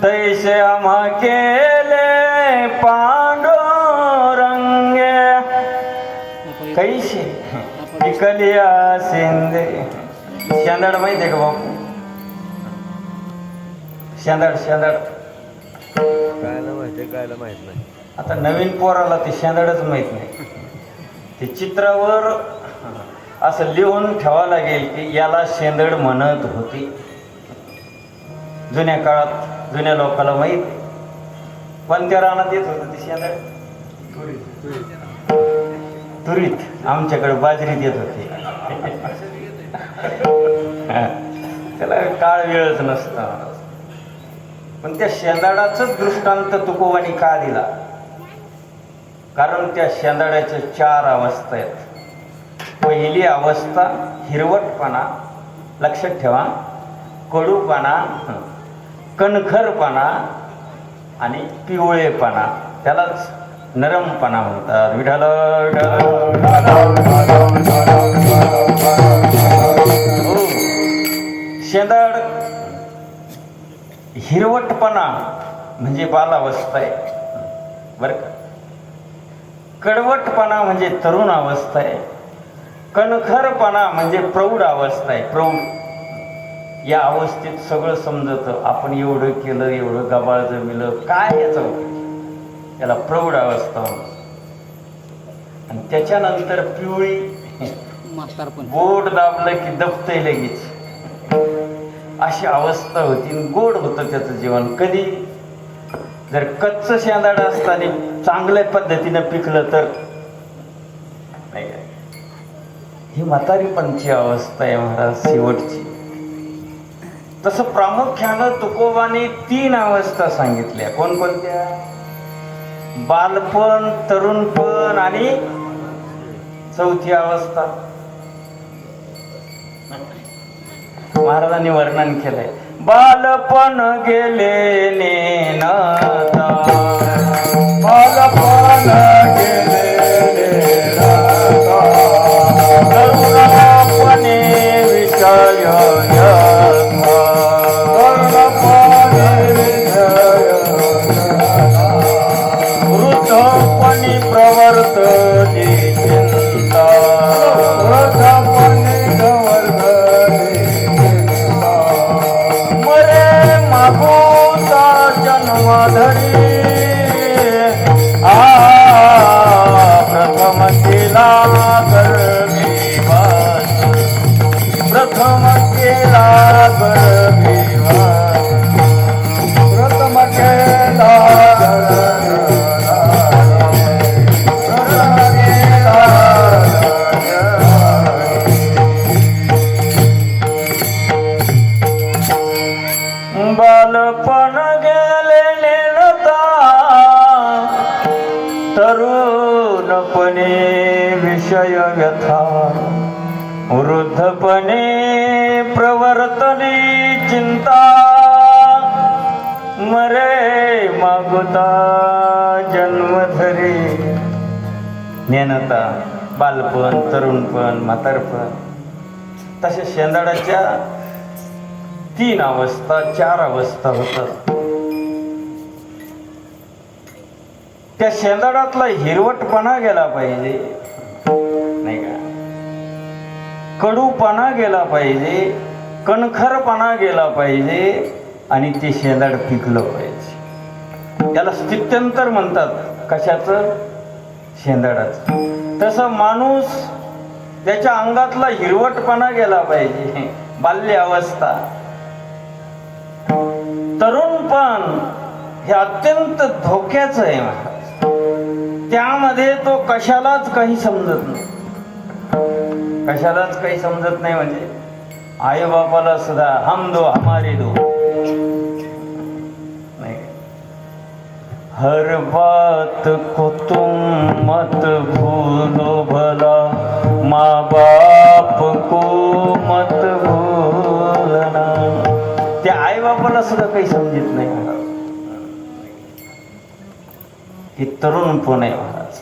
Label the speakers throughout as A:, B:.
A: तैसे आम्हा केले पांडुरंगे कैसे पिकलिया शिंदे. शेंदड माहिती आहे का बापू? शेंदड
B: गायला माहित नाही.
A: आता नवीन पोराला ते शेंदडच माहित नाही. ते चित्रावर असं लिहून ठेवावं लागेल की याला शेंदड म्हणत होती. जुन्या काळात जुन्या लोकांना माहीत. कोणत्या रानात येत होतं ते शेंदड? तुरीत. आमच्याकडे बाजरीत येत होते. त्याला काळ वेळच नसता. पण त्या शेंदाडाचाच दृष्टांत तुकोबांनी का दिला? कारण त्या शेंदाड्याच्या 4 अवस्था आहेत. पहिली अवस्था हिरवटपणा, लक्षात ठेवा, कडूपणा, कणखरपणा आणि पिवळेपणा, त्यालाच नरमपणा म्हणतात. विठाल शेंदाड हिरवटपणा म्हणजे बालावस्था आहे बरं का. कडवटपणा म्हणजे तरुण अवस्था आहे. कणखरपणा म्हणजे प्रौढ अवस्था आहे. प्रौढ या अवस्थेत सगळं समजतं. आपण एवढं केलं, एवढं गबाळ जमिलं, काय याचा उपयोग? याला प्रौढ अवस्था म्हणतात. आणि त्याच्यानंतर पिवळी, गोड दाबलं की दबतंय लगेच, अशी अवस्था होती. गोड होतं त्याचं जीवन. कधी जर कच्चं शेंदाड असताना चांगल्या पद्धतीनं पिकलं तर नाही काय. ही म्हातारीपणची अवस्था आहे महाराज, शेवटची. तसं प्रामुख्यानं तुकोबाने 3 अवस्था सांगितल्या. कोणकोणत्या? बालपण, तरुणपण आणि 4थी अवस्था महाराजांनी वर्णन केलंय. बालपण गेले नेनता, बालपण गेले नेनता, तरुणपणे विषय वृद्धपणी प्रवर्तते चिंता, वृद्धपणी प्रवर्तते चिंता, मरे मागोता जन्म धरी, प्रथम केला गर्भिवास, प्रथम केला गर्भिवास, प्रथम केला बालपण गेले नेनता, तरुणपणे विषय व्यथा, वृद्धपणे प्रवर्तली चिंता, मरे मागुता जन्म धरी. नेनता बालपण, तरुणपण, म्हातारपण. तशा शेंदाडाच्या 3 अवस्था, 4 अवस्था होतात. त्या शेंदाडातला हिरवटपणा गेला पाहिजे नाही का, कडूपणा गेला पाहिजे, कणखरपणा गेला पाहिजे आणि ते शेंदाड पिकलं पाहिजे. त्याला स्थित्यंतर म्हणतात. कशाचं? शेंदाडाचं. तसं माणूस, त्याच्या अंगातला हिरवटपणा गेला पाहिजे, बाल्य अवस्था. तरुणपण हे अत्यंत धोक्याचं आहे महाराज. त्यामध्ये तो कशालाच काही समजत नाही. कशालाच काही समजत नाही म्हणजे आई बापाला सुद्धा हम दो हमारे दो नाही. हर बात को तुम मत भूलो भला, माँ बाप को मत भूलना. त्या आई बापाला सुद्धा काही समजत नाही महाराज. ही तरुणपण आहे महाराज.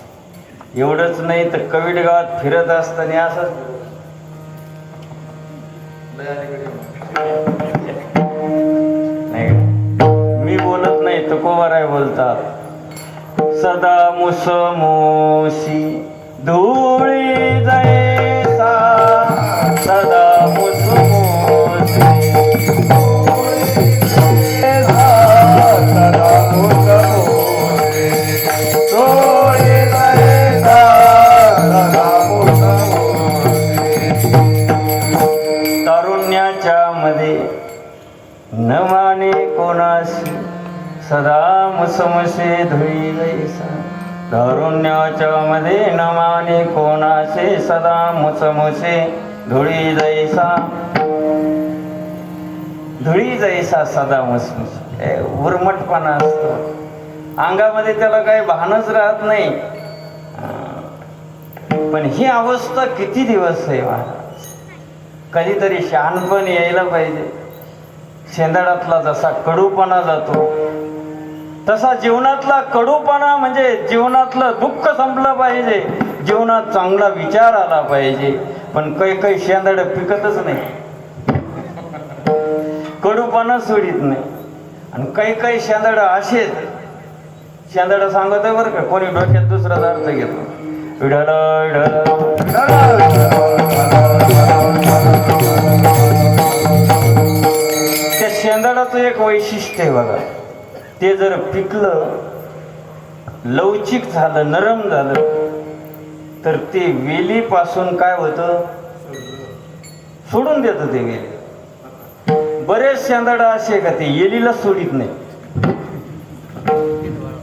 A: एवढंच नाही तर कवीड गावात फिरत असताना असं तुकाराय बोलतात, सदा मुसमोशी धुळी जैसा, सदा मुसमोशी सदा मुसमोशी धुळी जैसा, सदा मुसमोशी. तारुण्याच्या मध्ये न माने कोणाशी, सदा मुसमसे धुळी जैसा. तारुण्याच्या मध्ये न माने कोणाशी, सदा मुसमसे धुळी जैसा. धुळी जैसा सदा मुसमसे, उर्मटपणा असतो अंगामध्ये, त्याला काही भानच राहत नाही. पण ही अवस्था किती दिवस आहे महाराज? कधीतरी शहाणपण यायला पाहिजे. शेंदाडातला जसा कडूपणा जातो तसा जीवनातला कडूपणा, म्हणजे जीवनातलं दुःख संपलं पाहिजे, जीवनात चांगला विचार आला पाहिजे. पण काही शेंदाड पिकतच नाही, कडूपणा सोडित नाही. आणि काही शेंदाड असेच, शेंदाड सांगत आहे बरं का, कोणी डोक्यात दुसरा अर्थ घेतो. त्या शेंदाडाचं एक वैशिष्ट्य आहे बघा, ते जर पिकलं, लवचिक झालं, नरम झालं, तर ते वेलीपासून काय होतं, सोडून देतं ते वेली. बरेच शेंदाड असे का ते येलीला सोडित नाही.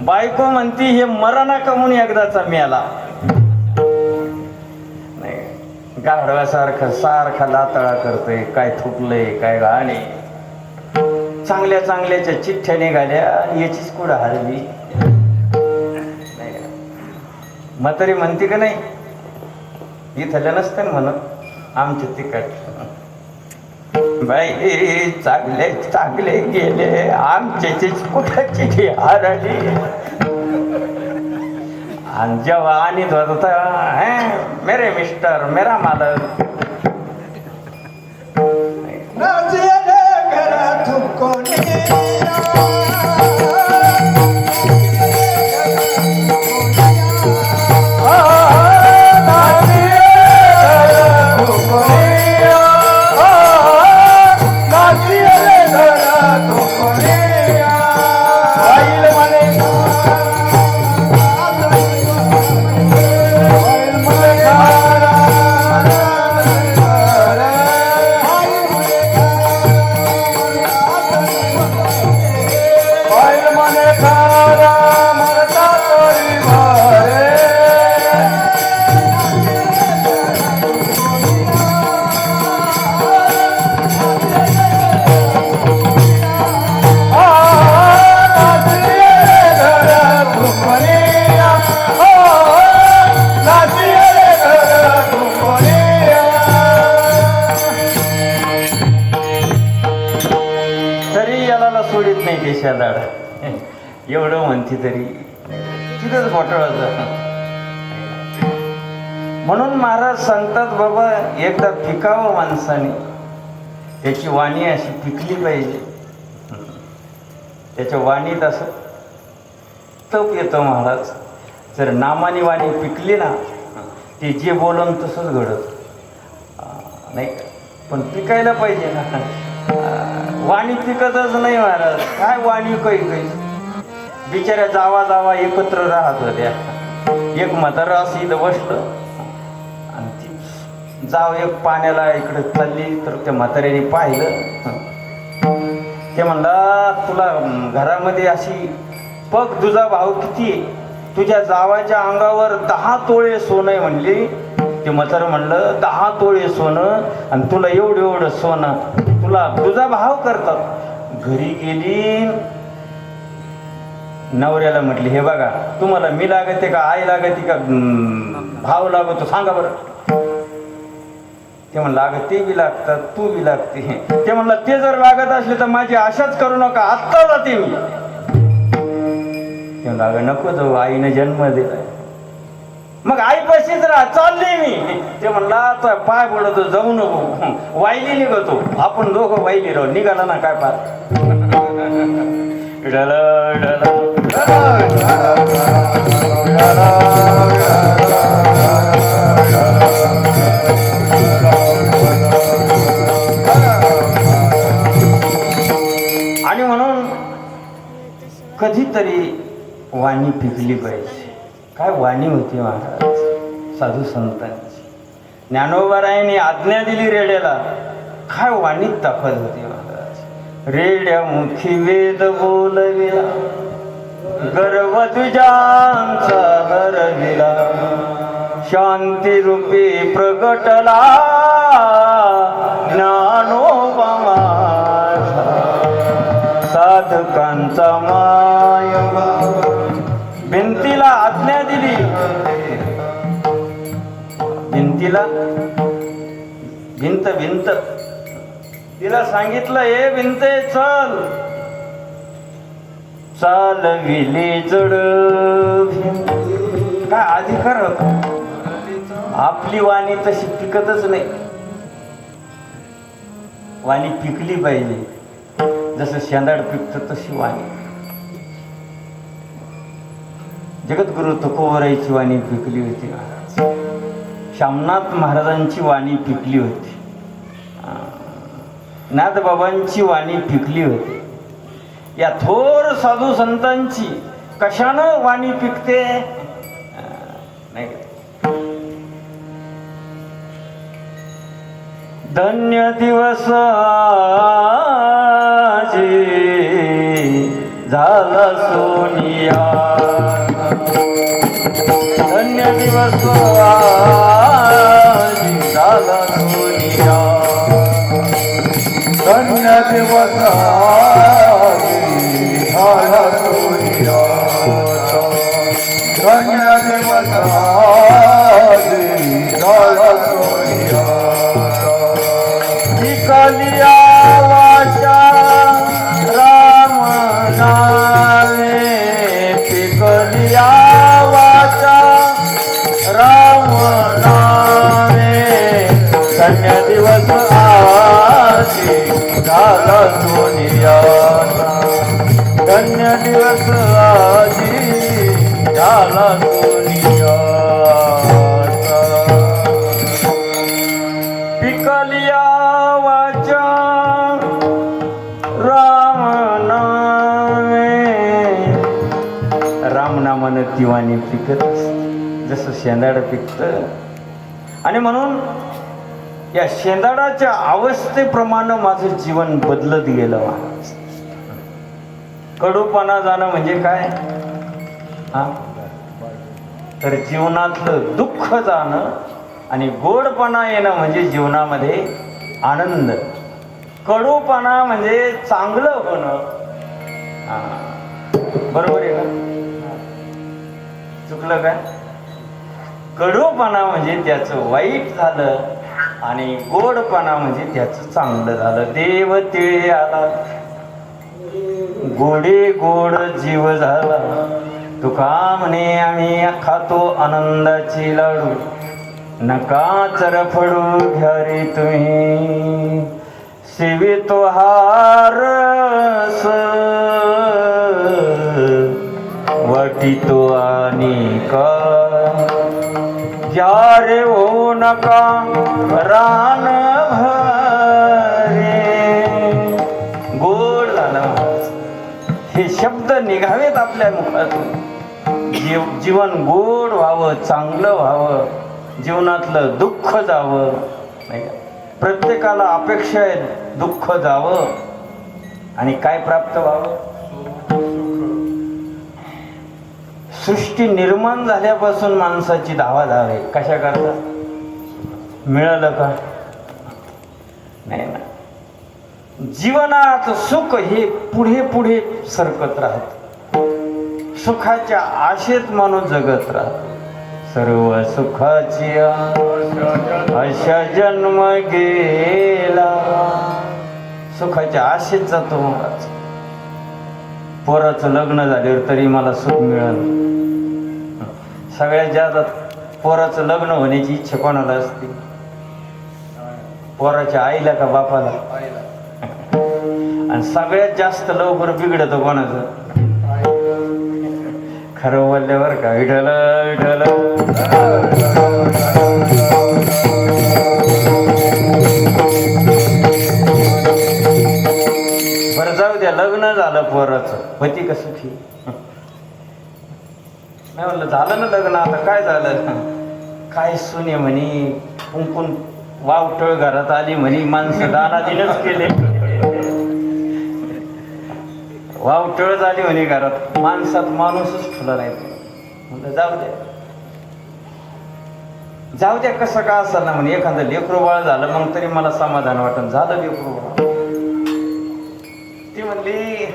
A: बायको म्हणती हे मराना कमून एकदाचा मेला. गाढवासारखं सारखा लातळा करतोय, काय थुकलंय काय गाणे. चांगल्या चांगल्याच्या चिठ्ठ्या निघाल्या, याचीच कुठं हरली. म्हातारी म्हणते का नाही, इथल्या नसते ना म्हणत, आमच्या तिकट बाई चांगले चांगले गेले, आमच्याचीच कुठं चिठी हरली. आणि जेव्हा आणीत होता, मेरे मिस्टर, मेरा मालक, शेंदाड एवढं म्हणते तरी तिथंच घोटाळाचं. म्हणून महाराज सांगतात, बाबा एकदा पिकावं माणसाने, त्याची वाणी अशी पिकली पाहिजे. त्याच्या वाणीत असं तप येतं महाराज. जर नामानी वाणी पिकली ना, ते जे बोलून तसंच घडत नाही. पण पिकायला पाहिजे ना, वाणी पिकतच नाही महाराज. काय वाणी काही बिचाऱ्या जावा जावा एकत्र राहत होत्या. एक म्हातारा असं इथं बसलं आणि ती जाव एक पाण्याला इकडे चालली, तर त्या म्हाताऱ्याने पाहिलं. ते म्हणला, तुला घरामध्ये अशी पग, तुझा भाव किती, तुझ्या जावाच्या अंगावर 10 तोळे सोनं आहे म्हणली. ते म्हातारं म्हणलं 10 तोळे सोनं आणि तुला एवढं एवढं सोनं, तुला तुझा भाव करतात. घरी गेली, नवऱ्याला म्हटली, हे बघा तुम्हाला मी लागते का आई लागते का भाव लागतो सांगा बरं. ते म्हणलं, अगं ते बी लागतात, तू बी लागते. ते म्हणलं, ते जर लागत असले तर माझी आशाच करू नका, आत्ता जाते मी. ते म्हणलं, अगं नको जाऊ, आईने जन्म दिलाय. मग आईपाशीच राहा, चालले मी. ते म्हणला, पाय पडतो, जाऊ नको, वाईली निघतो. आपण दोघं वाईली राहू. निघाला ना काय पार. आणि म्हणून कधीतरी वाणी पिकली पाहिजे. काय वाणी होती महाराज साधू संतांची. ज्ञानोबारायांनी आज्ञा दिली रेड्याला, काय वाणीत ताकद होती महाराज. रेड्या मुखी वेद बोलविला, गर्व तुझ्यांचा हरविला, शांती रूपी प्रगटला ज्ञानोबा माझा, साधकांचा मायबा. भिंतीला आज्ञा दिली, भिंतीला भिंत भिंत तिला सांगितलं, हे भिंते चल. चालविले जड काय अधिकार होता. आपली वाणी तशी पिकतच नाही. वाणी पिकली पाहिजे, जसं शेंदाड पिकतं तशी वाणी. जगद्गुरु तुकोबराईची वाणी पिकली होती महाराज. श्यामनाथ महाराजांची वाणी पिकली होती. नाथबाबांची वाणी पिकली होती. या थोर साधू संतांची कशानं वाणी पिकते नाही. धन्य दिवस झाला सोनिया, धन्य दिवस झाला सोनिया, धन्य दिवस झाला सोनिया, धन्य दिवस झाला सोनिया. पिकलिया वाचा राम नामे, पिकलिया वाचा राम नामे, धन्य दिवस आजी झाला सोनियाचा, धन्य दिवस आजी झाला सोनियाचा. पिकलिया वाचा राम नामे, रामनामानं ती वाणी पिकत जसं शेंदाड पिकतं. आणि म्हणून या शेंदाडाच्या अवस्थेप्रमाणे माझं जीवन बदलत गेलं. कडूपणा जाणं म्हणजे काय हा, तर जीवनातलं दुःख जाणं आणि गोडपणा येणं म्हणजे जीवनामध्ये आनंद. कडूपणा म्हणजे चांगलं होणं. बरोबर आहे का? चुकलं काय? कडूपणा म्हणजे त्याचं वाईट झालं आणि गोडपणा म्हणजे त्याचं चांगलं झालं. देव तिळे आला, गोडे गोड जीव झाला. तुका म्हणे आम्ही खातो आनंदाची लाडू, नका चरफडू घ्या रे तुम्ही. सेवितो हारस वाटितो आणि का, घ्या रे हो नका रान भरे. गोड झालं हे शब्द निघावेत आपल्या मुखातून. जीवन गोड व्हावं, चांगलं व्हावं, जीवनातलं दुःख जावं नाही का. प्रत्येकाला अपेक्षा आहे दुःख जावं आणि काय प्राप्त व्हावं. सृष्टी निर्माण झाल्यापासून माणसाची धावाधाव आहे. कशा करता? मिळालं का नाही ना. जीवनात सुख हे पुढे पुढे सरकत राहत. सुखाच्या आशेत माणूस जगत राहत. सर्व सुखाची आशा जन्म गेला. सुखाच्या आशेत जातो महाराज. पोराचं लग्न झाल्यावर तरी मला सुख मिळालं. सगळ्यात जास्त पोराचं लग्न होण्याची इच्छा कोणाला असते? पोराच्या आईला का बापाला? आणि सगळ्यात जास्त लवकर बिघडतं कोणाचं? खरं बोलल्यावर का विठ्ठल विठ्ठल. बरं जाऊ द्या, लग्न झालं पोराचं, होती का सुखी? नाही म्हणलं झालं ना लग्न, आता काय झालं? काय सुने म्हणे कुंकून वावटळ घरात आली म्हणे, माणसं दानादिनच केले. वावटळ झाली म्हणे घरात, माणसात माणूसच ठुला नाही. म्हणलं जाऊ द्या जाऊ द्या, कसं का असं ना म्हणे, एखादं लेकरू बाळ झालं मग तरी मला समाधान वाटत. झालं लेकरू बाळ. ती म्हणली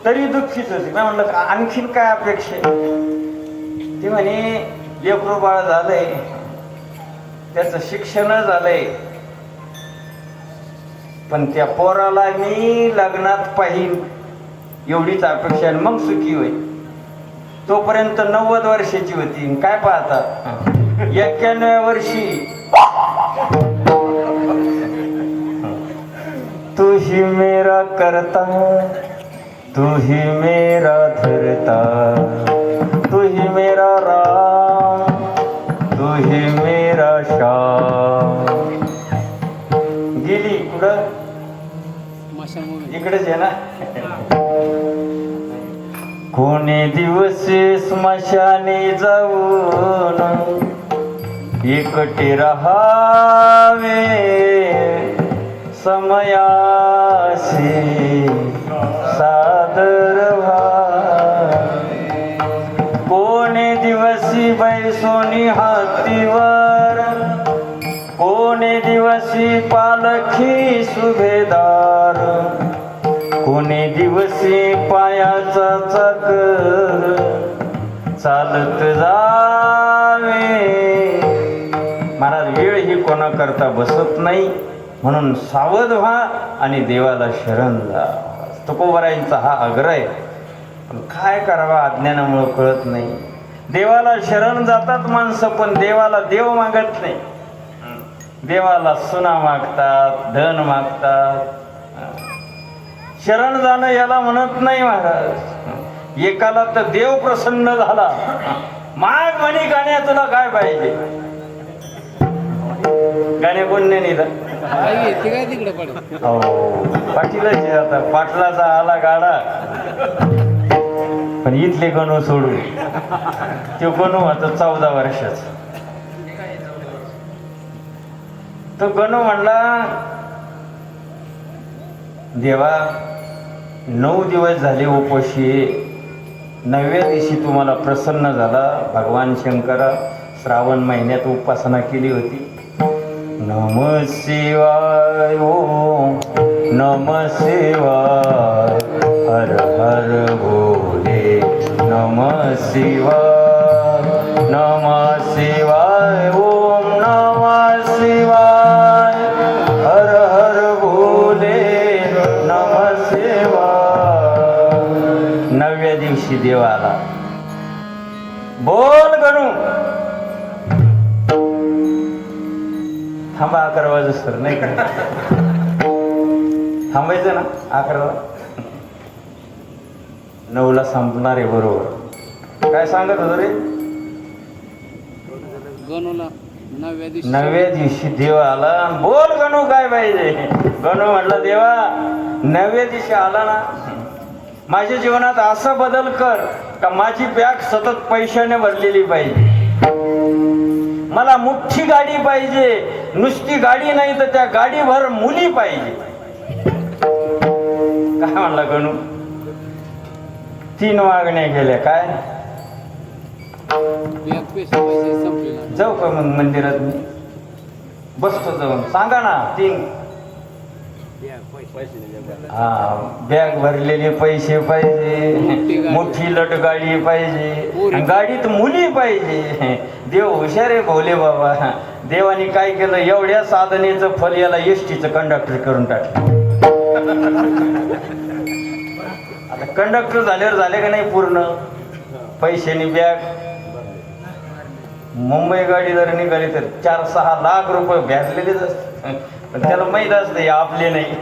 A: तरी दुःखीच होती. मी म्हणलं आणखीन काय अपेक्षा? ती म्हणे लेकरू बाळ झालंय, त्याचं शिक्षण झालंय, पण त्या पोराला मी लग्नात पाहीन एवढीच अपेक्षा, आणि मग सुखी होईल. तोपर्यंत 90 वर्षाची होती. काय पाहता 91व्या वर्षी तू ही मेरा करता, तू ही मेरा धरता, तू ही मेरा राम, तू ही मेरा श्याम. गेली कुठं? इकडेच आहे ना. कोणी दिवस स्मशाने जाऊन एकटे रहावे, समयासी सादर व्हावे. कोणी दिवसी बैसोनी हातीवर, कोणी दिवसी पालखी सुभेदार, कोणी दिवसी पायाचा चाकर चालत जावे. महाराज वेळ ही कोणा करता बसत नाही, म्हणून सावध व्हा आणि देवाला शरण जा. तुकोबरायांचा हा आग्रह आहे. पण काय करावा अज्ञानामुळे कळत नाही. देवाला शरण जातात माणसं, पण देवाला देव मागत नाही. देवाला सुना मागतात, धन मागतात. शरण जाणं याला म्हणत नाही महाराज. एकाला तर देव प्रसन्न झाला, माग म्हणी गाण्या तुला काय पाहिजे. गाणे कोणने निघाल हो पाटीलच आता, पाटलाचा आला गाडा. पण इथले गणू सोडून तो गणू होता 14 वर्षाचा. तो गणू म्हणला देवा 9 दिवस झाले उपाशी, 9व्या दिवशी तुम्हाला प्रसन्न झाला. भगवान शंकरा श्रावण महिन्यात उपासना केली होती. नमः शिवाय ओम नमः शिवाय, हर हर भोले नमः शिवाय, नमः शिवाय ओम नमः शिवाय, हर हर भोले नमः शिवाय. 9व्या दिवशी देव आला. बोल गणू. थांबा 11 वाजता सर, नाही का थांबायचं ना 11ला. 9ला संपणार आहे बरोबर. काय सांगत होत रे? गणूला 9व्या दिवशी देव आला. बोल गणू काय पाहिजे? गणू म्हटलं देवा 9व्या दिवशी आला ना, माझ्या जीवनात असा बदल कर का माझी बॅग सतत पैशाने भरलेली पाहिजे. मला मोठी गाडी पाहिजे, नुसती गाडी नाही तर त्या गाडीभर मुली पाहिजे. काय म्हणला गणू? 3 मागण्या केल्या. काय जाऊ का मग मंदिरात? मी बसतो जाऊन. सांगा ना 3. हा बॅग भरलेले पैसे पाहिजे, मोठी लट गाडी पाहिजे, गाडीत मुली पाहिजे. देव हुशार आहे भोले बाबा. देवाने काय केलं, एवढ्या साधनेचं फल याला एसटीचं कंडक्टर करून टाकलं. आता कंडक्टर झाल्यावर झाले का नाही पूर्ण पैशानी बॅग. मुंबई गाडी जर निघाली तर 4-6 लाख रुपये भ्यासलेलेच असते. पण त्याला माहीत असतं आपले नाही.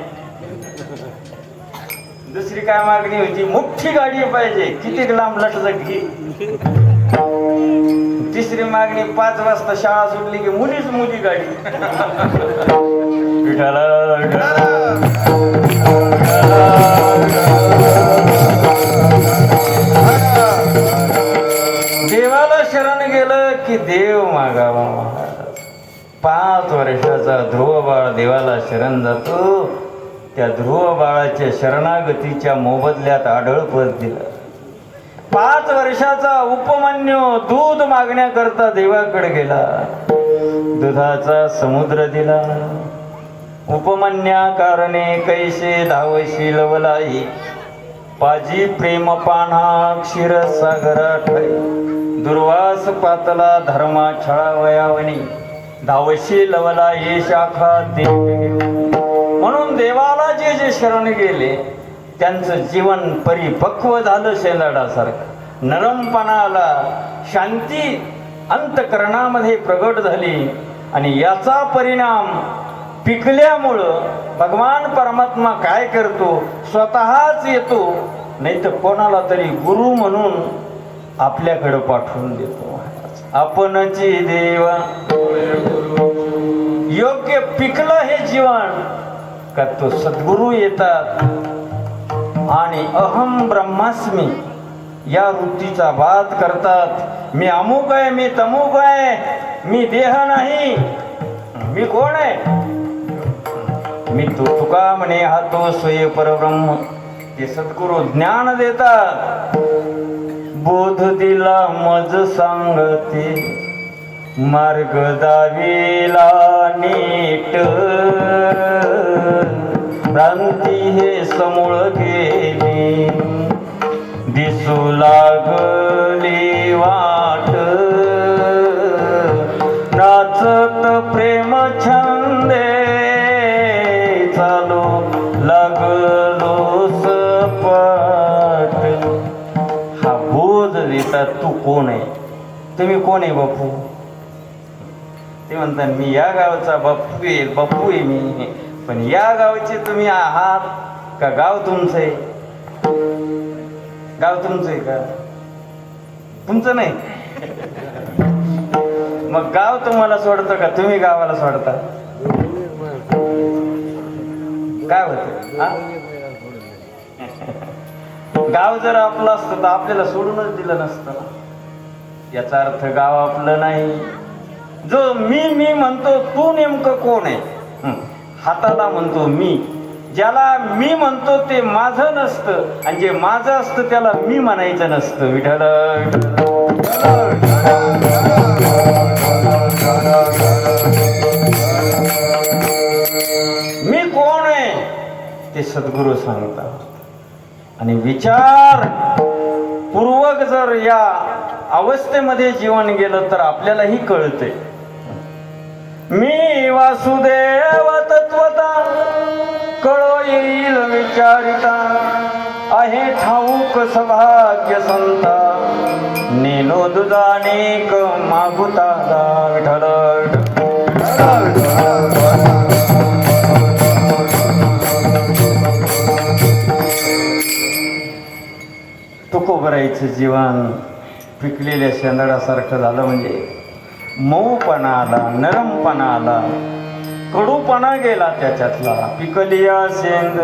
A: दुसरी काय मागणी होती, मोठी गाडी पाहिजे, किती लांब लटक घे. तिसरी मागणी, 5 वाजता शाळा सुटली की मुलीच मुली गाडी. देवाला शरण गेलं की देव मागावा. 5 वर्षाचा ध्रुव बाळ देवाला शरण जातो. त्या ध्रुव बाळाच्या शरणागतीच्या मोबदल्यात आढळपद दिलं. 5 वर्षाचा उपमन्यू दूध मागण्याकरता देवाकडे गेला. दुधाचा समुद्र दिला. उपमन्या कारणे कैसे धावशी लवलाई, पाजी प्रेम पाना क्षीरसागरा ठाई. दुर्वास पातला धर्मा छळावयावनी, धावशी लवला ये शाखा ते. म्हणून देवाला जे जे शरण गेले त्यांचं जीवन परिपक्व झालं. शेंदाडासारखं नरमपणा आला, शांती अंतकरणामध्ये प्रगट झाली. आणि याचा परिणाम पिकल्यामुळं भगवान परमात्मा काय करतो, स्वतःच येतो, नाही तर कोणाला तरी गुरु म्हणून आपल्याकडे पाठवून देतो. आपणची देवा योग्य पिकलं हे जीवन का तो सद्गुरू येतात आणि अहम ब्रह्मास्मी या वृत्तीचा वाद करतात. मी अमुक आहे, मी तमुक आहे, मी देह नाही, मी कोण आहे, मी तुका म्हणे हा तो स्वय परब्रह्म. ते सद्गुरू ज्ञान देतात. बोध दिला मज सांगते, मार्ग दाविला नीट. भ्रांती हे समूळ गेली, दिसू लागली वाट. नाचत प्रेम छंदे, चालू लागलो सपाट. हा बोध देतात. तू कोण आहे, तुम्ही कोण आहे बापू. ते म्हणतात मी या गावचा बापू आहे मी. पण या गावचे तुम्ही आहात का गाव तुमचं आहे. गाव तुमचं आहे का, तुमचं नाही. मग गाव तुम्हाला सोडतं का तुम्ही गावाला सोडता. काय होत, गाव जर आपलं असतं तर आपल्याला सोडूनच दिलं नसतं. याचा अर्थ गाव आपलं नाही. जो मी म्हणतो तू नेमकं कोण आहे. हाताला म्हणतो मी. ज्याला मी म्हणतो ते माझं नसतं आणि जे माझं असतं त्याला मी म्हणायचं नसतं. विठ्ठल मी कोण आहे ते सद्गुरू सांगतात. आणि विचार पूर्वक जर या अवस्थेमध्ये जीवन गेलं तर आपल्यालाही कळते. मी वासुदेव तत्वता, कळो येईल विचारिता. आहे ठाऊक सौभाग्य संता, नेलो दुधानेक मागुता विठ्ठल. तुकोबराईचं जीवन पिकलेल्या शेंदडासारखं झालं. म्हणजे मऊपणा आला, नरमपणा आला, कडूपणा गेला त्याच्यातला. पिकलिया शेंद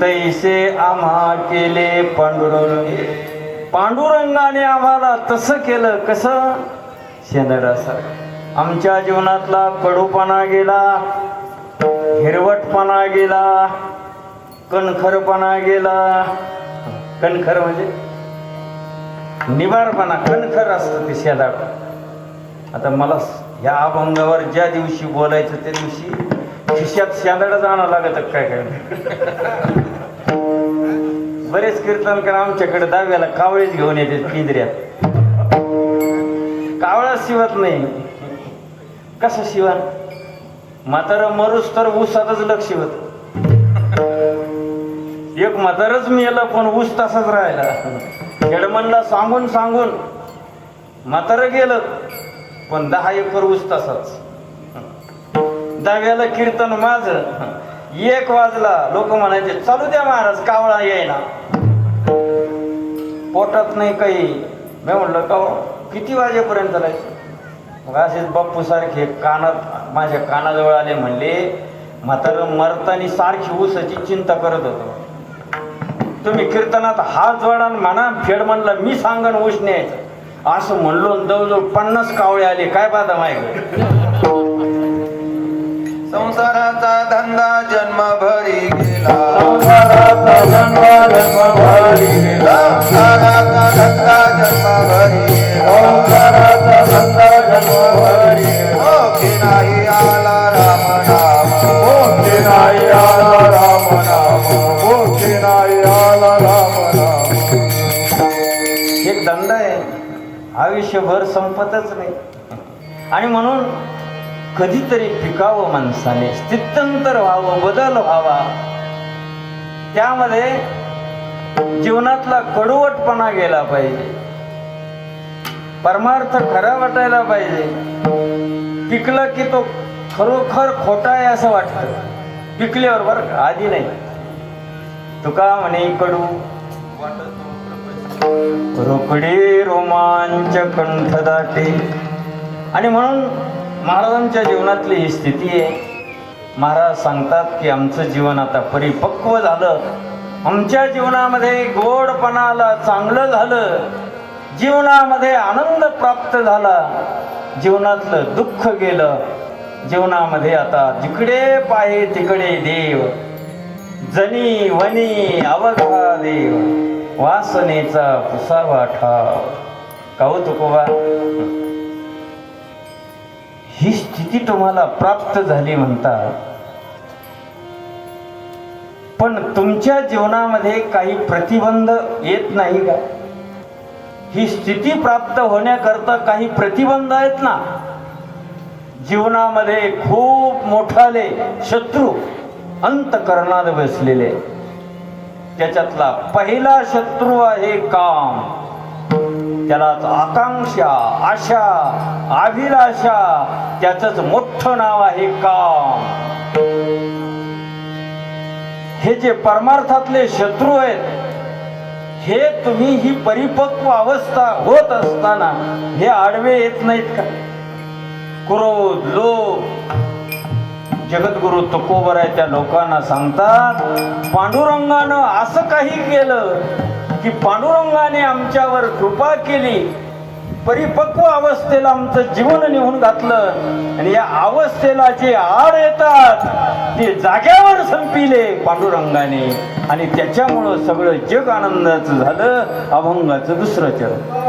A: तैसे आम्हा केले पांडुरंग. पांडुरंगाने आम्हाला तसं केलं. कसं, शेंदडासारखं. आमच्या जीवनातला कडूपणा गेला, हिरवटपणा गेला, कणखरपणा गेला. कणखर म्हणजे निबारपणा. कणखर असतं ते शेंदाड. आता मला या अभंगावर ज्या दिवशी बोलायचं त्या दिवशी खिशात शेंदाडा जाणं लागत काय काय. बरेच कीर्तनकार आमच्याकडे दहाव्याला कावळेच घेऊन येते पिंजऱ्यात. कावळा शिवत नाही. कसं शिवा, म्हातारं मरूस तर ऊसातच लक्ष होत. एक म्हातारच मेलं पण ऊस तसाच राहिला. खेडमनला सांगून सांगून म्हातारं गेलं पण 10 एकर ऊस तसाच. दहाव्याला कीर्तन माझं, 1 वाजला, लोक म्हणायचे चालू द्या महाराज, कावळा येईना, पोटात नाही काही. मी म्हणलं का किती वाजेपर्यंत जायचं? मग असेच बाप्पू सारखे कानात माझ्या कानाजवळ आले, म्हणले म्हातारं मरतानी सारखी ऊसाची चिंता करत होतो. तुम्ही कीर्तनात हात जोडा म्हणा, फेड म्हणला मी सांगन ऊस न्यायचं असं म्हणलो. जवळजवळ 50 कावळे आले. काय पाहता माहिती,
B: संसाराचा धंदा जन्मभरी गेला,
A: संसाराचा जन्मभरी गेला,
B: संसाराचा धंदा जन्मभरी गेला,
A: संसाराचा धंदा जन्मभरी गेला.
B: मोक्षी नाही आला राम नाम,
A: मोक्षी नाही आला राम नाम, मोक्षी नाही आला राम नाम. एक धंदा आहे, आयुष्यभर संपतच नाही. आणि म्हणून कधीतरी पिकावं माणसाने, स्थित्यंतर व्हावं, बदल व्हावा. त्यामध्ये जीवनातला कडवटपणा गेला पाहिजे, परमार्थ खरा वाटायला पाहिजे. पिकलं की तो खरोखर खोटा आहे असं वाटतं पिकल्यावर, बरं आधी नाही. तुका म्हणे कडू रोकडे रोमांच कंठ दाटे. आणि म्हणून महाराजांच्या जीवनातली ही स्थिती आहे. महाराज सांगतात की आमचं जीवन आता परिपक्व झालं, आमच्या जीवनामध्ये गोडपणा आला, चांगलं झालं, जीवनामध्ये आनंद प्राप्त झाला, जीवनातलं दुःख गेलं. जीवनामध्ये आता जिकडे पाहे तिकडे देव, जनी वनी अवघा देव, वासनेचा पुसावा ठाव. काहू तुकोबा, ही स्थिती तुम्हाला प्राप्त झाली म्हणतात, पण तुमच्या जीवनामध्ये काही प्रतिबंध येत नाही का? ही स्थिती प्राप्त होण्याकरता काही प्रतिबंध आहेत ना. जीवनामध्ये खूप मोठाले शत्रू अंतःकरणात बसलेले. त्याच्यातला पहिला शत्रू आहे काम. त्यालाच आकांक्षा, आशा, अभिलाषा, त्याचंच मोठं नाव आहे काम. हे जे परमार्थातले शत्रू आहेत, हे तुम्ही ही परिपक्व अवस्था होत असताना हे आडवे येत नाहीत का? क्रोध, लोभ. जगद्गुरु तुकोबराच्या लोकांना सांगतात, पांडुरंगानं असं काही केलं की पांडुरंगाने आमच्यावर कृपा केली, परिपक्व अवस्थेला आमचं जीवन निघून घातलं, आणि या अवस्थेला जे आड येतात ते जाग्यावर संपिले पांडुरंगाने, आणि त्याच्यामुळं सगळं जग आनंदाचं झालं. अभंगाचं दुसरं चरण.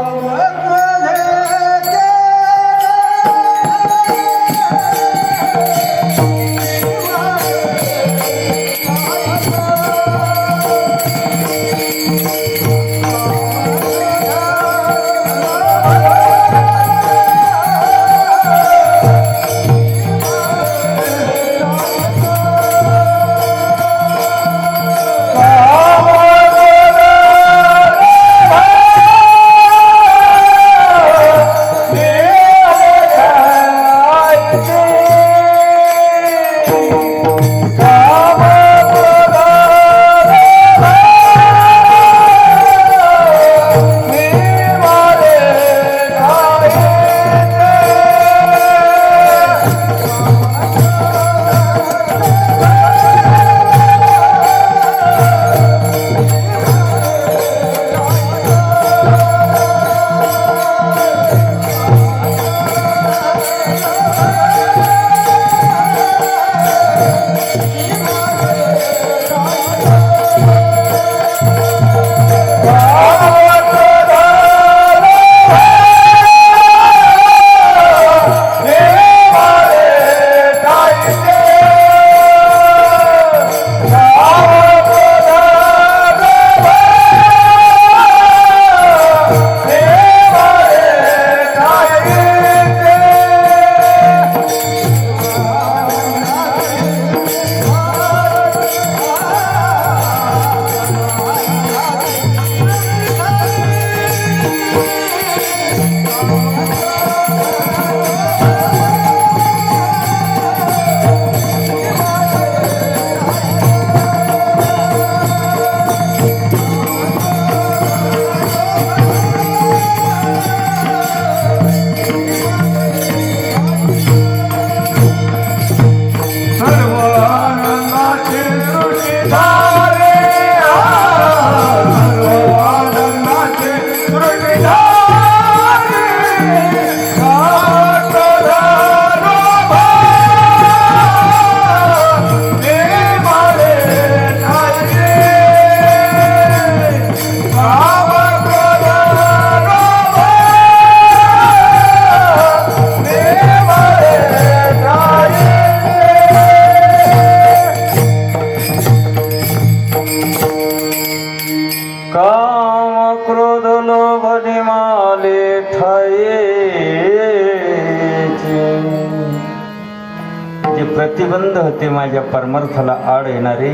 A: प्रतिबंध होते माझ्या परमार्थाला आड येणारे.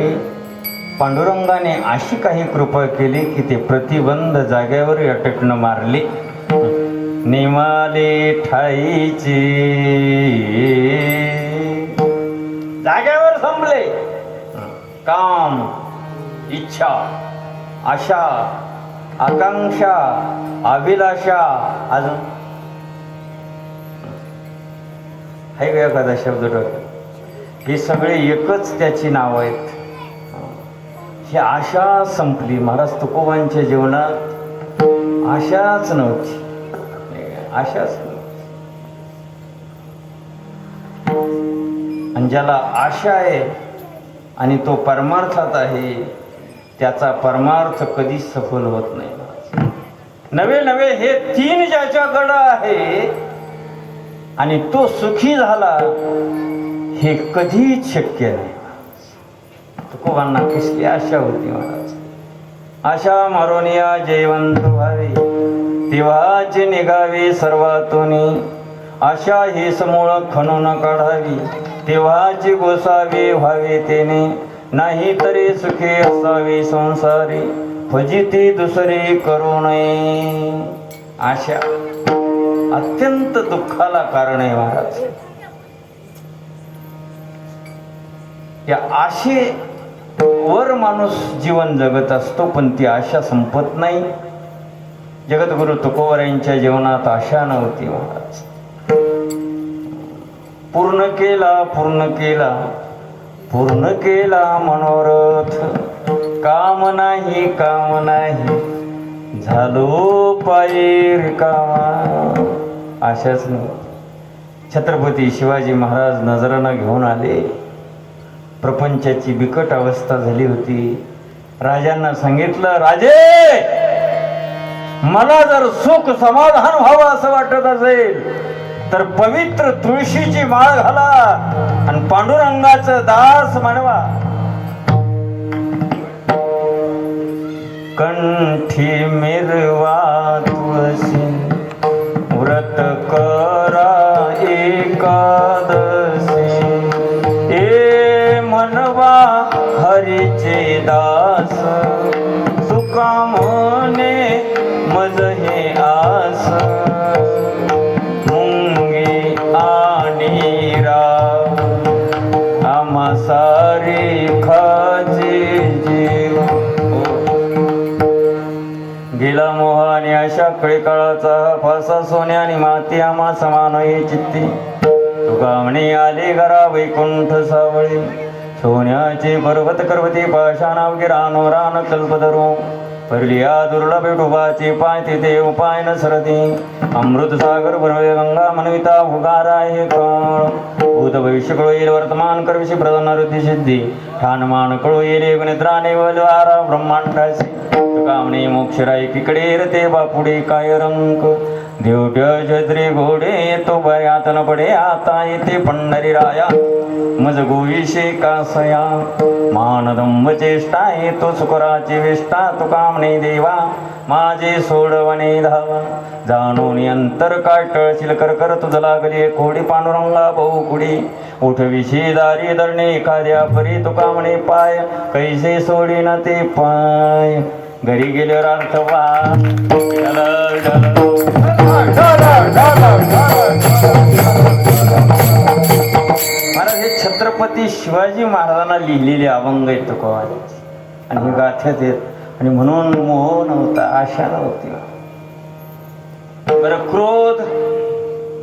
A: पांडुरंगाने अशी काही कृपा केली की ते प्रतिबंध जाग्यावर अटकणं मारले. नेमाले ठाईचे जाग्यावर संपले. काम, इच्छा, आशा, आकांक्षा, अभिलाषा, अजून आहे का एखादा शब्द डोक्यात? हे सगळे एकच त्याची नावं आहेत. ही आशा संपली. महाराज तुकोबांच्या जीवनात आशाच नव्हती. आशाच नव्हती. आणि ज्याला आशा आहे आणि तो परमार्थात आहे त्याचा परमार्थ कधीच सफल होत नाही. नवे नवे हे 3 ज्याच्याकडं आहे आणि तो सुखी झाला हे कधीच शक्य नाही. तुकोबांना कसली आशा होती महाराज. आशा मारून या जयवंत व्हावे तेव्हाचे निघावे सर्वातुनी. आशा ही समूळ खणून काढावी तेव्हाची गोसावे व्हावे तेने. नाही तरी सुखे असावे संसारी फजिती दुसरी करू नये. आशा अत्यंत दुःखाला कारण आहे महाराज. या आशेवर माणूस जीवन जगत असतो पण ती आशा संपत नाही. जगद्गुरु तुकोबार यांच्या जीवनात आशा नव्हती महाराज. पूर्ण केला पूर्ण केला पूर्ण केला मनोरथ. काम नाही काम नाही झालो पायी रिकामा. आशाच नव्हती. छत्रपती शिवाजी महाराज नजरानं घेऊन आले. प्रपंचाची बिकट अवस्था झाली होती. राजांना सांगितलं, राजे मला जर सुख समाधान व्हावं असं वाटत असेल तर पवित्र तुळशीची माळ घाला आणि पांडुरंगाचं दास म्हणवा. कंठी मिरवा तुळशी व्रत करा एकादशी. ए मनवा हरीचे दास सुकामने मज हे आस. मुंगी आणि राव आम्हा सारी खाचे जीव. गेला मोह आणि अशा कळी काळाचा फासा सोन्याने माती आम्हा समान हे चित्ती. तुका म्हणे आले घरा वैकुंठ सावळी. सोन्याचे पर्वत करवती पाषाणावगी रानो रान कल्पधरू. परलिया दुर्लभ डुबाचे पाय तिथे उपाय न सरती. अमृत सागर बनवे गंगा मनविता उगारा हे कळ. भूत भविष्य कळू येईल वर्तमान करविषी प्रधान सिद्धी. ठाणमान कळू येईल निद्राने वलवारा ब्रह्मांडाशी. कामणे मोक्षराय किकडे रते बापुडे काय रंक. देवट्य छत्री घोडे तो बऱ्यात न पडे आता येते पंढरी राया. मज गोविषे कासया मानदंब चेष्टा येतो सुकराची विष्ठा. तुका म्हणे देवा माझे सोडवणे धावा. जाणून अंतर काय टळशील कर कर तुझ लागली खोडी. पांडुरंगा बहुकुडी उठविशी दारी धरणे एखाद्या परी. तुका म्हणे पाय कैसे सोडी न ते पाय. घरी गेल्यावर अर्थ वा. महाराज हे छत्रपती शिवाजी महाराजांना लिहिलेले अभंग आहेत तुकोबांचे आणि हे गाथ्यात आहेत. आणि म्हणून मोह नव्हता आशा नव्हती. बरं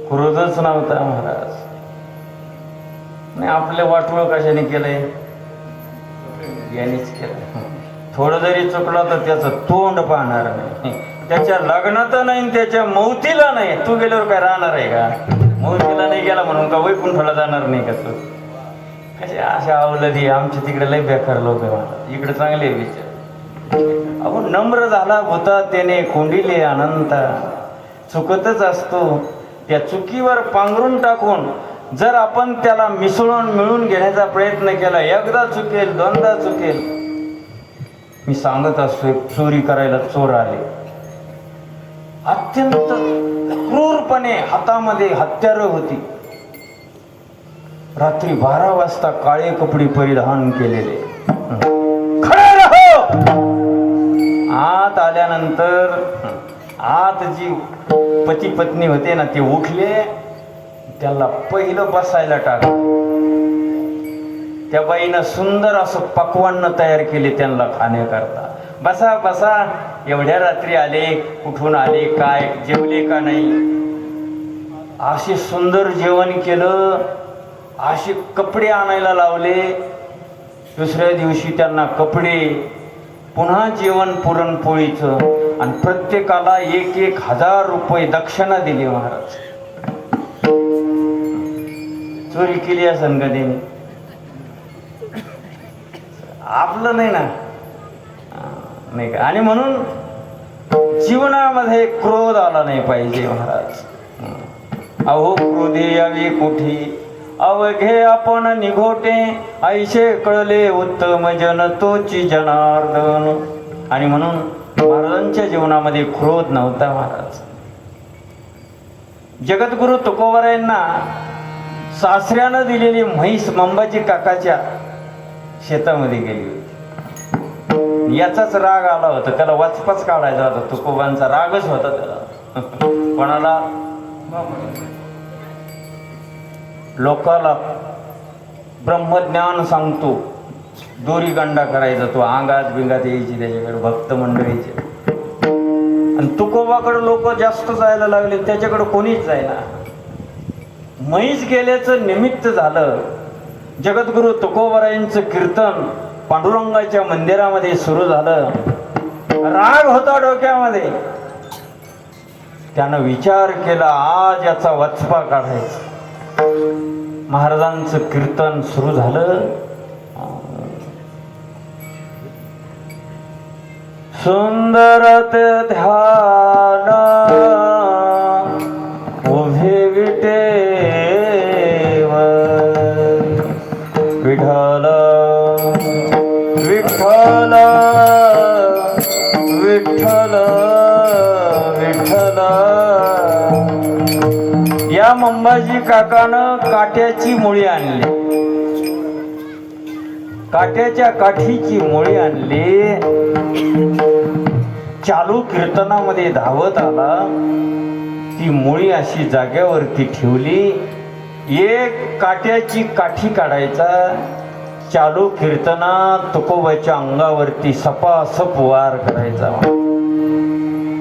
A: क्रोधच नव्हता महाराज. नाही आपले वाटोळ कशाने केलंय? यानेच केलं. थोडं जरी चुकलं तर त्याचं तोंड पाहणार नाही. त्याच्या लग्नात नाही त्याच्या मौतीला नाही. तू गेल्यावर काय राहणार आहे का? मौतीला नाही गेला म्हणून का वैकुंठाला जाणार नाही का तू? कसे अशा अवलदी आमच्या तिकडे लय बेकार लोक आहे महाराज. इकडे चांगले विचार. अहो नम्र झाला होता त्याने कोंडिले अनंता. चुकतच असतो. त्या चुकीवर पांघरून टाकून जर आपण त्याला मिसळून मिळून घेण्याचा प्रयत्न केला एकदा चुकेल दोनदा चुकेल. मी सांगत असतो एक चोरी करायला चोर आले. अत्यंत क्रूरपणे हातामध्ये हत्यारं होती. रात्री 12 वाजता काळे कपडे परिधान केलेले खडे राहो. आत आल्यानंतर आत जी पती पत्नी होते ना ते उठले, त्याला पहिलं बसायला टाकलं. त्या बाईनं सुंदर असं पक्वान्न तयार केले त्यांना खाण्याकरता. बसा बसा, एवढ्या रात्री आले, कुठून आले, काय जेवले का नाही. असे सुंदर जेवण केलं, असे कपडे आणायला लावले. दुसऱ्या दिवशी त्यांना कपडे, पुन्हा जेवण पुरणपोळीचं, आणि प्रत्येकाला 1,000 रुपये दक्षिणा दिली. महाराज चोरी केली या संगतीने, आपलं नाही ना, नाही का. आणि म्हणून जीवनामध्ये क्रोध आला नाही पाहिजे. महाराज अहो क्रोधे यावी कुठी, अवघे आपण निघोटे, ऐशे कळले उत्तम जन तोची जनार्दन. आणि म्हणून महाराजांच्या जीवनामध्ये क्रोध नव्हता. महाराज जगद्गुरु तुकोबारायांना सासऱ्यानं दिलेली म्हैस मंबाजी काकाच्या शेतामध्ये गेली होती. याचाच राग आला होता, त्याला वाचपाच काढायचा होता. तुकोबांचा रागच होता त्याला. कोणाला? लोकाला ब्रह्मज्ञान सांगतो, दोरी गंडा करायचा, तो अंगात बिंगात यायची त्याच्याकडे भक्त मंडळीचे. आणि तुकोबाकडे लोक जास्त जायला लागले, त्याच्याकडे कोणीच जायना. म्हैस गेल्याचं निमित्त झालं. जगद्गुरु तुकोबारायांचं कीर्तन पांडुरंगाच्या मंदिरामध्ये सुरू झालं. राग होता डोक्यामध्ये. त्यानं विचार केला, आज याचा वचपा काढायचा. महाराजांचं कीर्तन सुरू झालं. सुंदरत ध्यान उभे विटेवर, विठ्ठल विठ्ठल विठ्ठल विठ्ठल. या मंबाजी काकानं काट्याची मुळी आणली, काट्याच्या काठीची मुळी आणली. चालू कीर्तनामध्ये धावत आला, ती मुळी अशी जाग्यावरती ठेवली. एक काट्याची काठी काढायचा. चालू कीर्तनात तुकोबाच्या अंगावरती सपासप वार करायचा.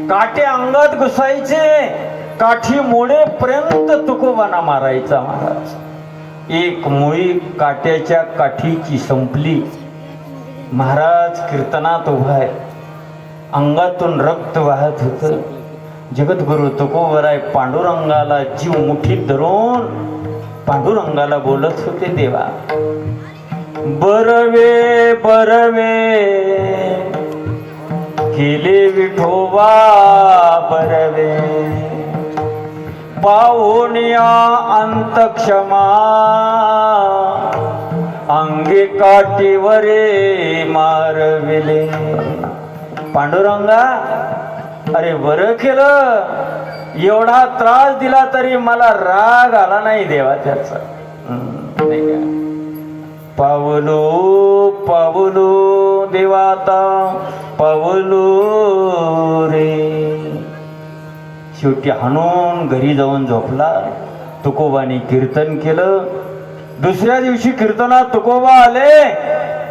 A: काटे अंगात घुसायचे, काठी मोडेपर्यंत तुकोबांना मारायचा. महाराज एक मुळी काट्याच्या काठीची संपली. महाराज कीर्तनात उभा आहे, अंगातून रक्त वाहत होतं. जगद्गुरु तुकोबाराय पांडुरंगाला जीव मुठीत धरून पांडुरंगाला बोलत होते, देवा बरवे बरवे केले विठोबा बरवे, पाहुनिया अंत क्षमा अंगे काठीवरे मारविले. पांडुरंगा, अरे बरं केलं, एवढा त्रास दिला तरी मला राग आला नाही देवा त्याचा. पावलो पावलो देवाता पावलो रे. शेवटी हाणून घरी जाऊन झोपला. तुकोबाने कीर्तन केलं. दुसऱ्या दिवशी कीर्तनात तुकोबा आले.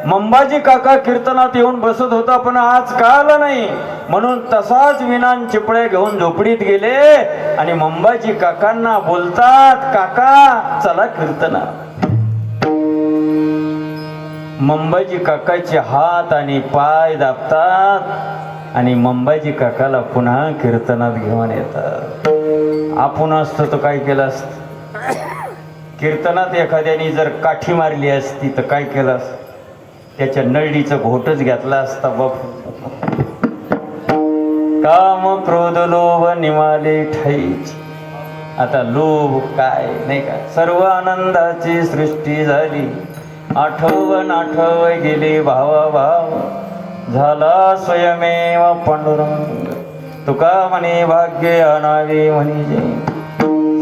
A: मंबाजी काका कीर्तनात येऊन बसत होता, पण आज का आला नाही म्हणून तसाच विनान चिपळे घेऊन झोपडीत गेले. आणि मंबाजी काकांना बोलतात, काका चला कीर्तनात. मंबाजी काकाचे हात आणि पाय दाबतात आणि मंबाजी काकाला पुन्हा कीर्तनात घेऊन येतात. आपण असतो तर काय केलं असतं? कीर्तनात एखाद्याने जर काठी मारली असती तर काय केलं असतं? त्याच्या नळडीचं घोटच घेतला असता. बाप काम क्रोध लोभ निमाले ठाईची. आता लोभ काय नाही का, सर्व आनंदाची सृष्टी झाली. आठवण आठव गेले भावा भाव, झाला स्वयमेव पांडुरंग. तुका म्हणे भाग्य आणावे म्हणजे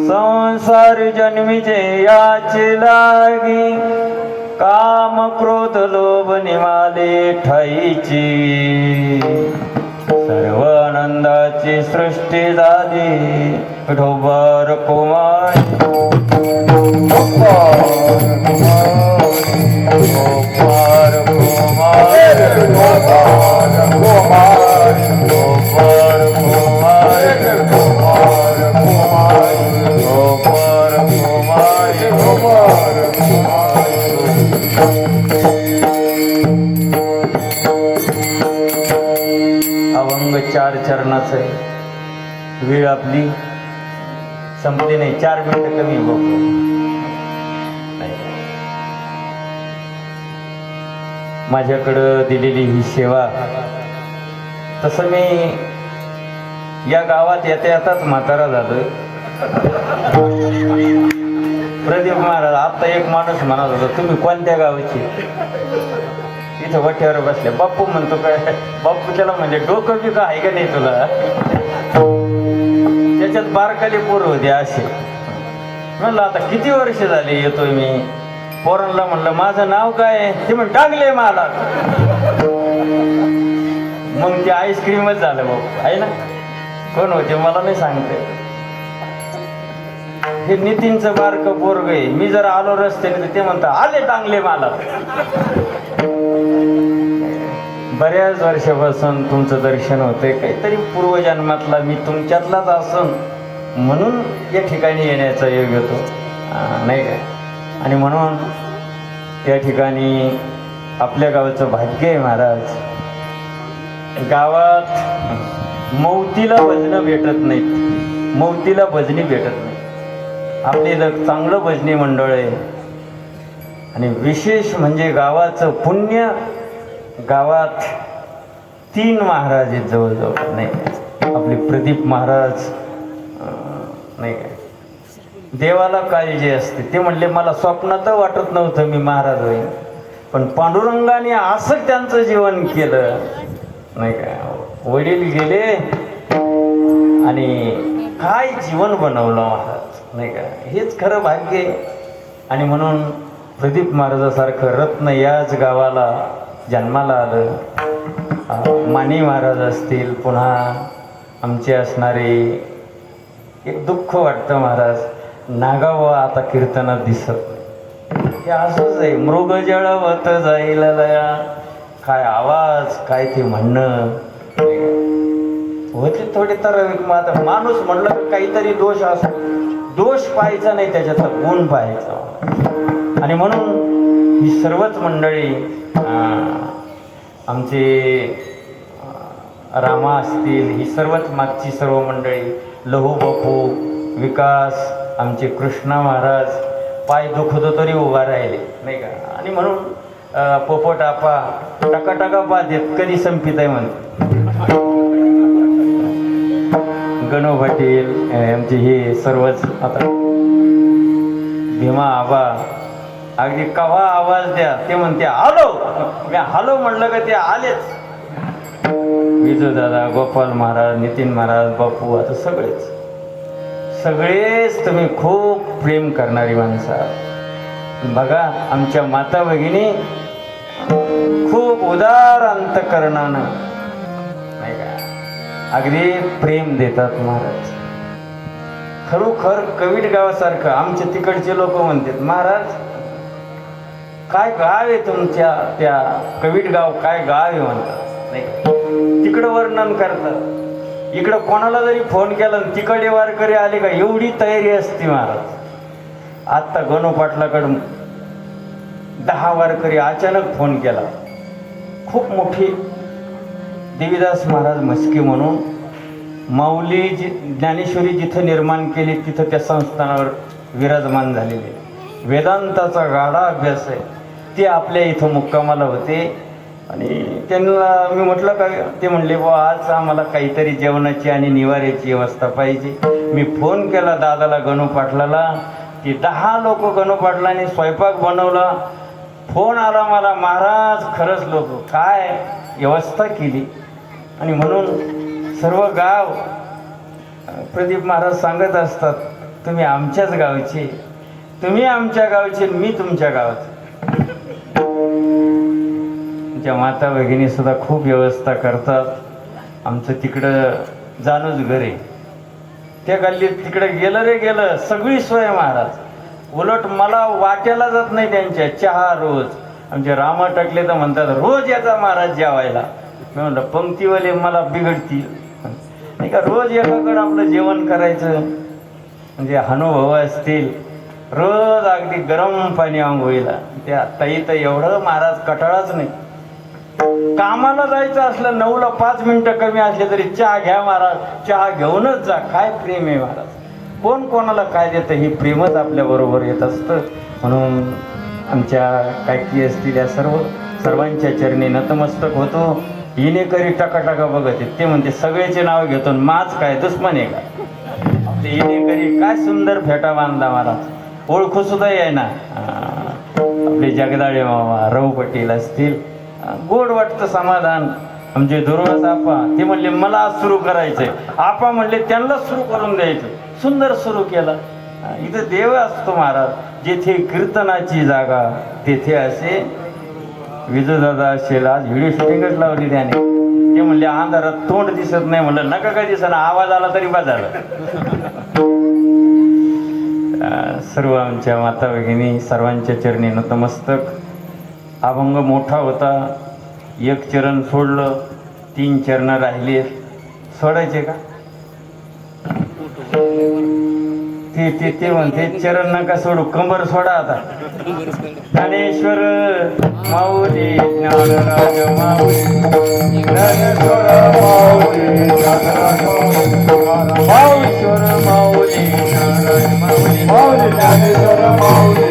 A: संसार जन्मीचे याचे लागी, काम क्रोध लोभ निमाले ठाईची, सर्व आनंदाची सृष्टी झाली ढोबर कुमारी. ढोबर कुमारी, ढोबर कुमारी, ढोबर कुमारी, ढोबर कुमारी, ढोबर कुमारी, ढोबर कुमारी. अभंग 4 चरणाचं आहे. वेळ आपली संपली नाही, 4 मिनिटं कमी आहे बघू. माझ्याकडं दिलेली ही सेवा, तसं मी या गावात येता येताच म्हातारा झालोय. प्रदीप महाराज, आता एक माणूस म्हणत होता, तुम्ही कोणत्या गावाची? इथं वट्यावर बसले. बाप्पू म्हणतो काय? बाप्पू त्याला म्हणजे डोकं बी का आहे का नाही तुला? त्याच्यात बारकाली पोरं होते असे. म्हणलं आता किती वर्ष झाली येतोय मी. पोरांना म्हणलं माझं नाव काय? ते म्हण टाकले मला. मग ते आईस्क्रीमच झालं बाप्पू आहे ना. कोण होते मला नाही सांगते. हे नितीनचं बारकं पोरग आहे. मी जर आलो रस्त्याने तर ते म्हणतात आले टांगले मला. बऱ्याच वर्षापासून तुमचं दर्शन होतंय. काहीतरी पूर्वजन्मातला मी तुमच्यातलाच असन म्हणून या ठिकाणी येण्याचा योग येतो, नाही काय. आणि म्हणून या ठिकाणी आपल्या गावाचं भाग्य आहे महाराज. गावात मौतीला भजनं भेटत नाहीत, मौतीला भजनी भेटत नाही. आपले इथं चांगलं भजनी मंडळ आहे. आणि विशेष म्हणजे गावाचं पुण्य, गावात 3 महाराज आहेत जवळजवळ, नाही आपले प्रदीप महाराज, नाही काय. देवाला काळजी असते. ते म्हणले मला स्वप्नात वाटत नव्हतं मी महाराज होईन, पण पांडुरंगाने असं त्यांचं जीवन केलं, नाही काय. वडील गेले आणि काय जीवन बनवलं महाराज, नाही का. हेच खरं भाग्य आहे. आणि म्हणून प्रदीप महाराजासारखं रत्न याच गावाला जन्माला आलं. मानी महाराज असतील, पुन्हा आमचे असणारे. एक दुःख वाटतं महाराज, नागावं आता कीर्तनात दिसत नाही. हे असंच आहे, मृग जळवत जाईल लया. काय आवाज, काय ते म्हणणं होते थोडे ठराविक. मग आता माणूस म्हणलं की काहीतरी दोष असतो, दोष पाहायचा नाही, त्याच्यातला गुण पाहायचा. आणि म्हणून ही सर्वच मंडळी, आमचे रामा असतील, ही सर्वच मागची सर्व मंडळी, लहू बापू, विकास, आमचे कृष्णा महाराज, पाय दुखतो तरी उभा राहिले, नाही का. आणि म्हणून पोपट आपा टकाटका पाहतेत कधी संपित आहे म्हणते. गणू पाटील, आमचे हे सर्वच. आता भीमा आबा अगदी कवा आवाज द्या ते म्हणते आलो. मी हॅलो म्हणलं का ते आलेच. विजू दादा, गोपाल महाराज, नितीन महाराज, बापू, आता सगळेच तुम्ही खूप प्रेम करणारी माणसं. बघा आमच्या माता भगिनी खूप उदार अंतकरणानं, नाही का, अगदी प्रेम देतात महाराज. खरोखर कवीट गावासारखं. आमच्या तिकडचे लोक म्हणतात महाराज काय गाव आहे तुमच्या, त्या कवीट गाव काय गाव आहे म्हणतात, नाही का. तिकडं वर्णन करतात. इकडं कोणाला जरी फोन केला तिकडे वारकरी आले का एवढी तयारी असते महाराज. आत्ता गणू पाटलाकडून 10 वारकरी अचानक फोन केला. खूप मोठी देवीदास महाराज मस्के म्हणून माऊली ज्ञानेश्वरी जिथं निर्माण केली तिथं त्या संस्थानावर विराजमान झालेले. वेदांताचा गाढा अभ्यास आहे. ते आपल्या इथं मुक्कामाला होते. आणि त्यांना मी म्हटलं का, ते म्हणले बा आज आम्हाला काहीतरी जेवणाची आणि निवाऱ्याची व्यवस्था पाहिजे. मी फोन केला दादाला, गणू पाटलाला, की 10 लोक गणू पाटलाने स्वयंपाक बनवला. फोन आला मला, महाराज खरंच लोक काय व्यवस्था केली. आणि म्हणून सर्व गाव प्रदीप महाराज सांगत असतात तुम्ही आमच्याच गावचे, तुम्ही आमच्या गावचे, मी तुमच्या गावाचे. तुमच्या माता भगिनी सुद्धा खूप व्यवस्था करतात. आमचं तिकडं जाणूच घर आहे, त्या गल्लीत तिकडे गेलं रे गेलं सगळी सोय महाराज. उलट मला वाट्याला जात नाही त्यांच्या चहा रोज. आमचे रामा टाकले तर म्हणतात रोज याचा महाराज जेवायला. मी म्हणलं पंक्तीवाले मला बिघडतील नाही का, रोज एकाकडं आपलं जेवण करायचं. म्हणजे अनुभव असतील, रोज अगदी गरम पाणी आंघोळीला. त्या ताई तर एवढं महाराज कटाळाच नाही. कामाला जायचं असलं 9ला 5 मिनिटं कमी असले तरी चहा घ्या महाराज, चहा घेऊनच जा. काय प्रेम आहे महाराज, कोण कोणाला काय देतं हे प्रेमच आपल्या बरोबर येत असतं. म्हणून आमच्या काकी असतील या सर्वांच्या चरणी नतमस्तक होतो. येणेकरी टकाटका बघत आहेत. ते म्हणते सगळ्याचे नाव घेतो, माझ काय दुश्मन आहे का. ते येणेकरी काय सुंदर फेटा बांधला महाराज, ओळखू सुद्धा आहे ना. आपले जगदाळे मामा राव पटेल असतील, गोड वाटतं समाधान. आमचे दुर्वास आपा ते म्हणले मला आज सुरू करायचंय, आपा म्हणले त्यांना सुरू करून द्यायचं. सुंदर सुरू केला. इथं देव असतो महाराज. जेथे कीर्तनाची जागा तेथे असे विजूदादा असेल. आज व्हिडिओ शूटिंगच लावली त्याने. ते म्हणले अंधारात तोंड दिसत नाही. म्हणलं नका काय दिसत, आवाज आला तरी बा झालं. सर्व आमच्या माता भगिनी सर्वांच्या चरणी नतमस्तक. अभंग मोठा होता, एक चरण सोडलं, 3 चरण राहिले. सोडायचे का? ते म्हणते चरण नका सोडू, कंबर सोडा आता. ज्ञानेश्वर माऊली ज्ञानराज माऊली, ज्ञानेश्वर माऊली ज्ञानराज माऊली, माऊलीश्वर माऊली ज्ञानराज माऊली, माऊली ज्ञानेश्वर माऊली